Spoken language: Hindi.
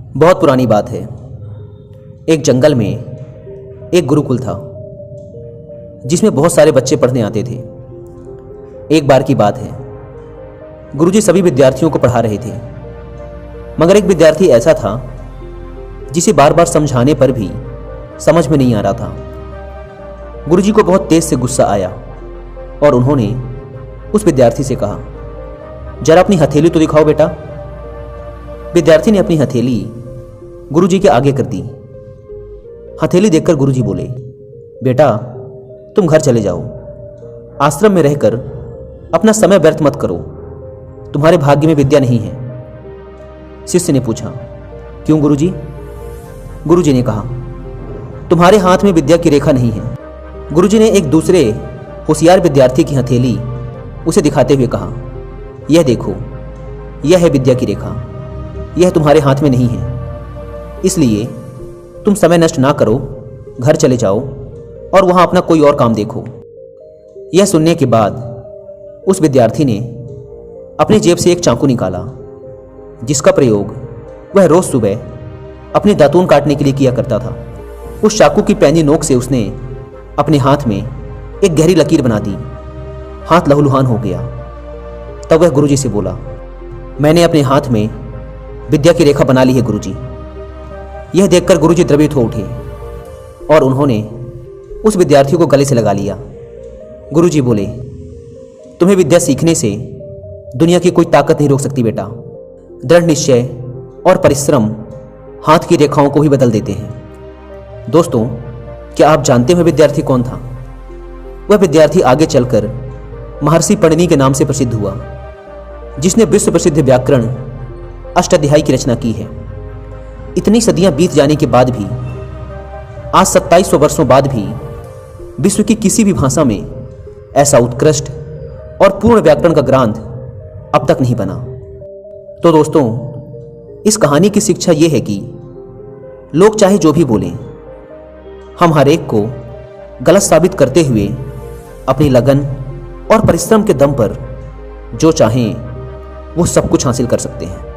बहुत पुरानी बात है। एक जंगल में एक गुरुकुल था जिसमें बहुत सारे बच्चे पढ़ने आते थे। एक बार की बात है, गुरुजी सभी विद्यार्थियों को पढ़ा रहे थे, मगर एक विद्यार्थी ऐसा था जिसे बार बार समझाने पर भी समझ में नहीं आ रहा था। गुरुजी को बहुत तेज से गुस्सा आया और उन्होंने उस विद्यार्थी से कहा, जरा अपनी हथेली तो दिखाओ बेटा। विद्यार्थी ने अपनी हथेली गुरुजी के आगे कर दी। हथेली देखकर गुरुजी बोले, बेटा तुम घर चले जाओ, आश्रम में रहकर अपना समय व्यर्थ मत करो, तुम्हारे भाग्य में विद्या नहीं है। शिष्य ने पूछा, क्यों गुरुजी? गुरुजी ने कहा, तुम्हारे हाथ में विद्या की रेखा नहीं है। गुरुजी ने एक दूसरे होशियार विद्यार्थी की हथेली उसे दिखाते हुए कहा, यह देखो, यह है विद्या की रेखा, यह तुम्हारे हाथ में नहीं है, इसलिए तुम समय नष्ट ना करो, घर चले जाओ और वहां अपना कोई और काम देखो। यह सुनने के बाद उस विद्यार्थी ने अपनी जेब से एक चाकू निकाला, जिसका प्रयोग वह रोज सुबह अपने दातून काटने के लिए किया करता था। उस चाकू की पैनी नोक से उसने अपने हाथ में एक गहरी लकीर बना दी। हाथ लहूलुहान हो गया। तब वह गुरुजी से बोला, मैंने अपने हाथ में विद्या की रेखा बना ली है गुरुजी। यह देखकर गुरुजी द्रवित हो उठे और उन्होंने उस विद्यार्थी को गले से लगा लिया। गुरुजी बोले, तुम्हें विद्या सीखने से दुनिया की कोई ताकत नहीं रोक सकती बेटा। दृढ़ निश्चय और परिश्रम हाथ की रेखाओं को भी बदल देते हैं। दोस्तों, क्या आप जानते हैं विद्यार्थी कौन था? वह विद्यार्थी आगे चलकर महर्षि पणिनि के नाम से प्रसिद्ध हुआ, जिसने विश्व प्रसिद्ध व्याकरण अष्टाध्यायी की रचना की है। इतनी सदियां बीत जाने के बाद भी, आज 2700 वर्षों बाद भी विश्व की किसी भी भाषा में ऐसा उत्कृष्ट और पूर्ण व्याकरण का ग्रंथ अब तक नहीं बना। तो दोस्तों, इस कहानी की शिक्षा यह है कि लोग चाहे जो भी बोलें, हम हर एक को गलत साबित करते हुए अपनी लगन और परिश्रम के दम पर जो चाहें वो सब कुछ हासिल कर सकते हैं।